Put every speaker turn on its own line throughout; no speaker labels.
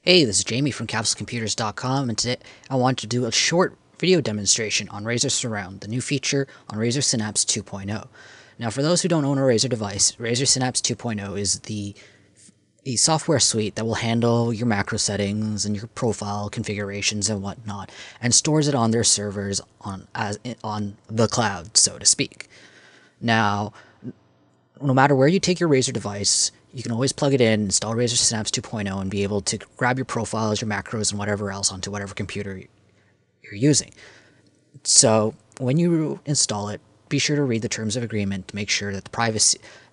Hey, this is Jamie from CapsuleComputers.com, and today I want to do a short video demonstration on Razer Surround, the new feature on Razer Synapse 2.0. Now, for those who don't own a Razer device, Razer Synapse 2.0 is the software suite that will handle your macro settings and your profile configurations and whatnot, and stores it on their servers on the cloud, so to speak. Now, no matter where you take your Razer device, you can always plug it in, install Razer Synapse 2.0, and be able to grab your profiles, your macros, and whatever else onto whatever computer you're using. So when you install it, be sure to read the terms of agreement to make sure that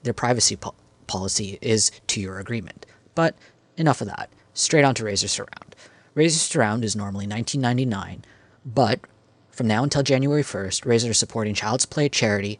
their privacy policy is to your agreement. But enough of that. Straight on to Razer Surround. Razer Surround is normally $19.99, but from now until January 1st, Razer is supporting Child's Play charity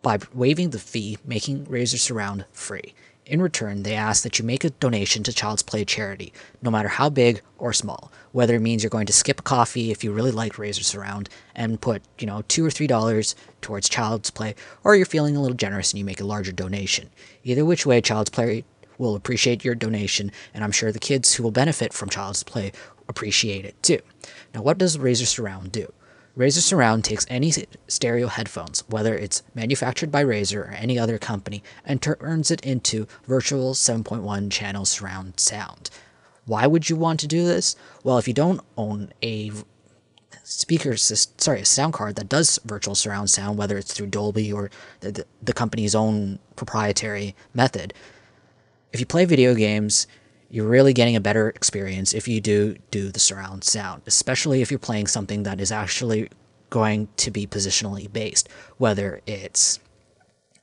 by waiving the fee, making Razer Surround free. In return, they ask that you make a donation to Child's Play charity, no matter how big or small. Whether it means you're going to skip a coffee if you really like Razer Surround and put, $2 or $3 towards Child's Play, or you're feeling a little generous and you make a larger donation. Either which way, Child's Play will appreciate your donation, and I'm sure the kids who will benefit from Child's Play appreciate it too. Now, what does Razer Surround do? Razer Surround takes any stereo headphones, whether it's manufactured by Razer or any other company, and turns it into virtual 7.1 channel surround sound. Why would you want to do this? Well, if you don't own a sound card that does virtual surround sound, whether it's through Dolby or the company's own proprietary method, if you play video games, you're really getting a better experience if you do the surround sound, especially if you're playing something that is actually going to be positionally based, whether it's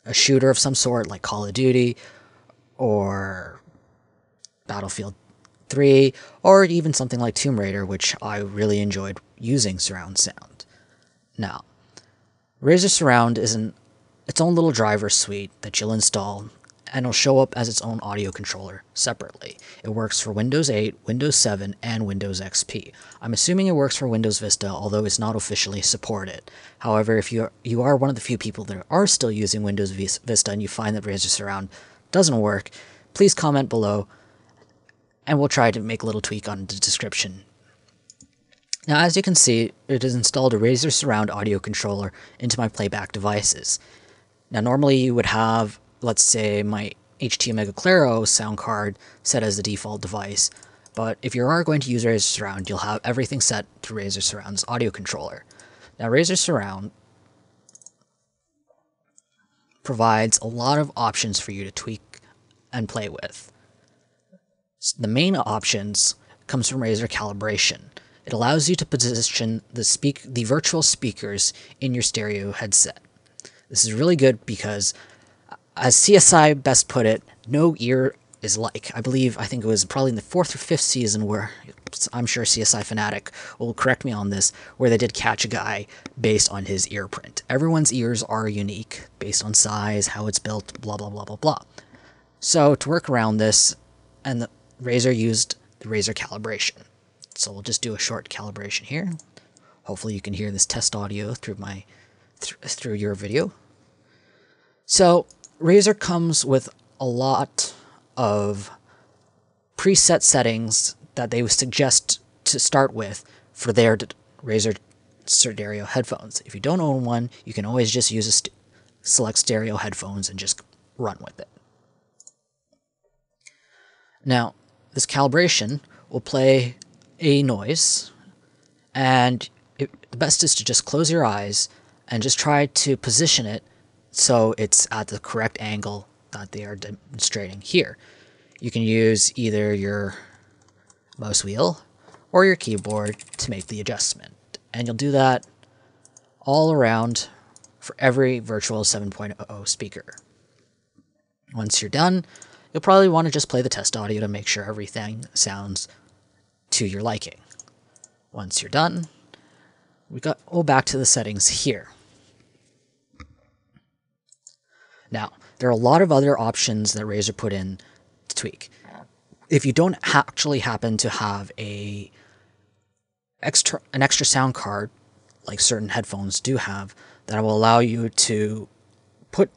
a shooter of some sort like Call of Duty or Battlefield 3, or even something like Tomb Raider, which I really enjoyed using surround sound. Now, Razer Surround is its own little driver suite that you'll install, and it'll show up as its own audio controller separately. It works for Windows 8, Windows 7, and Windows XP. I'm assuming it works for Windows Vista, although it's not officially supported. However, if you are one of the few people that are still using Windows Vista and you find that Razer Surround doesn't work, please comment below, and we'll try to make a little tweak on the description. Now, as you can see, it has installed a Razer Surround audio controller into my playback devices. Now, normally you would have, let's say, my HT Omega Claro sound card set as the default device, but if you are going to use Razer Surround, you'll have everything set to Razer Surround's audio controller. Now, Razer Surround provides a lot of options for you to tweak and play with. The main options comes from Razer Calibration. It allows you to position the virtual speakers in your stereo headset. This is really good because, as CSI best put it, no ear is like. I think it was probably in the 4th or 5th season where, I'm sure CSI Fanatic will correct me on this, where they did catch a guy based on his ear print. Everyone's ears are unique, based on size, how it's built, blah, blah, blah, blah, blah. So, to work around this, and the Razer used the Razer Calibration. So we'll just do a short calibration here. Hopefully you can hear this test audio through your video. So, Razer comes with a lot of preset settings that they would suggest to start with for their Razer stereo headphones. If you don't own one, you can always just use select stereo headphones and just run with it. Now, this calibration will play a noise, and the best is to just close your eyes and just try to position it so it's at the correct angle that they are demonstrating here. You can use either your mouse wheel or your keyboard to make the adjustment, and you'll do that all around for every virtual 7.0 speaker. Once you're done, you'll probably want to just play the test audio to make sure everything sounds to your liking. Once you're done, we go back to the settings here. Now, there are a lot of other options that Razer put in to tweak. If you don't actually happen to have an extra sound card, like certain headphones do have, that will allow you to put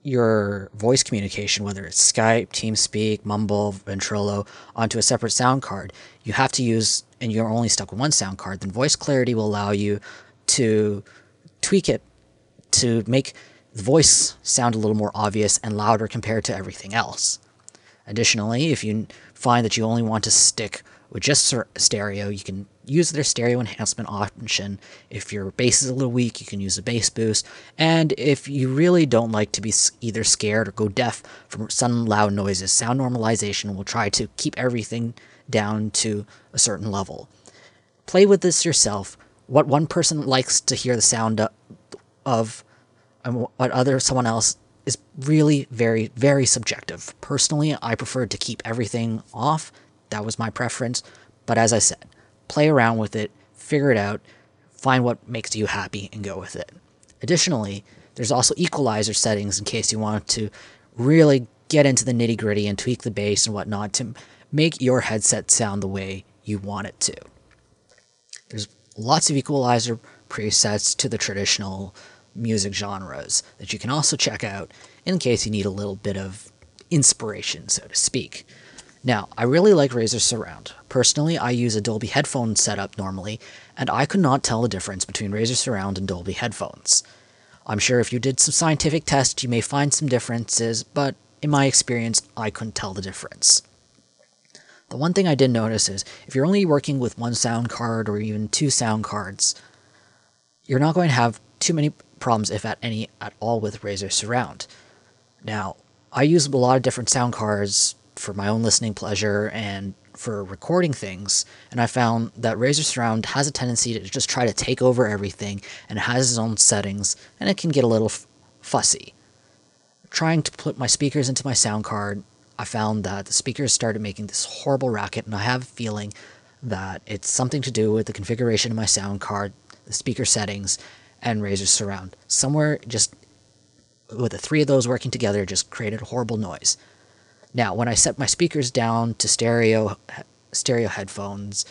your voice communication, whether it's Skype, TeamSpeak, Mumble, Ventrilo, onto a separate sound card, you have to use, and you're only stuck with one sound card, then voice clarity will allow you to tweak it to make the voice sound a little more obvious and louder compared to everything else. Additionally, if you find that you only want to stick with just stereo, you can use their stereo enhancement option. If your bass is a little weak, you can use a bass boost. And if you really don't like to be either scared or go deaf from sudden loud noises, sound normalization will try to keep everything down to a certain level. Play with this yourself. What one person likes to hear the sound of and what someone else is really very, very subjective. Personally, I preferred to keep everything off. That was my preference. But as I said, play around with it, figure it out, find what makes you happy, and go with it. Additionally, there's also equalizer settings in case you want to really get into the nitty-gritty and tweak the bass and whatnot to make your headset sound the way you want it to. There's lots of equalizer presets to the traditional music genres that you can also check out in case you need a little bit of inspiration, so to speak. Now, I really like Razer Surround. Personally, I use a Dolby headphone setup normally, and I could not tell the difference between Razer Surround and Dolby headphones. I'm sure if you did some scientific tests, you may find some differences, but in my experience, I couldn't tell the difference. The one thing I did notice is, if you're only working with one sound card or even two sound cards, you're not going to have too many problems, if any at all, with Razer Surround. Now, I use a lot of different sound cards for my own listening pleasure and for recording things, and I found that Razer Surround has a tendency to just try to take over everything, and it has its own settings, and it can get a little fussy. Trying to put my speakers into my sound card, I found that the speakers started making this horrible racket, and I have a feeling that it's something to do with the configuration of my sound card, the speaker settings, and Razer Surround. Somewhere just with the three of those working together just created a horrible noise. Now, when I set my speakers down to stereo headphones,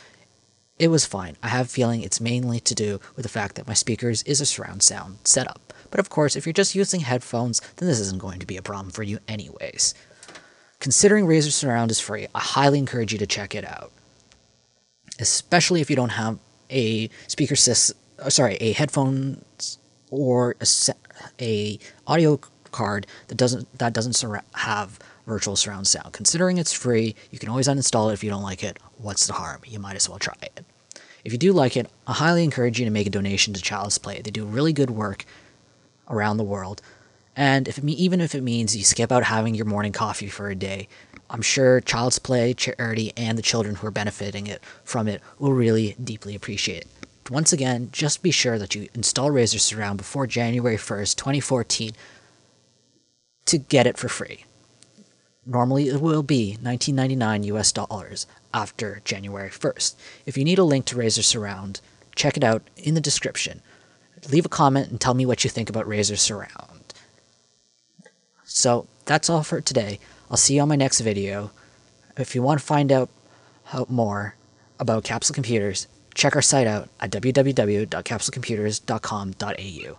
it was fine. I have a feeling it's mainly to do with the fact that my speakers is a surround sound setup. But of course, if you're just using headphones, then this isn't going to be a problem for you anyways. Considering Razer Surround is free, I highly encourage you to check it out. Especially if you don't have a a headphones or a audio card that doesn't have virtual surround sound. Considering it's free, you can always uninstall it if you don't like it. What's the harm? You might as well try it. If you do like it, I highly encourage you to make a donation to Child's Play. They do really good work around the world. And even if it means you skip out having your morning coffee for a day, I'm sure Child's Play, charity, and the children who are benefiting from it will really deeply appreciate it. Once again, just be sure that you install Razer Surround before January 1st, 2014 to get it for free. Normally it will be $19.99 US after January 1st. If you need a link to Razer Surround, check it out in the description. Leave a comment and tell me what you think about Razer Surround. So, that's all for today. I'll see you on my next video. If you want to find out more about Capsule Computers, check our site out at www.capsulecomputers.com.au.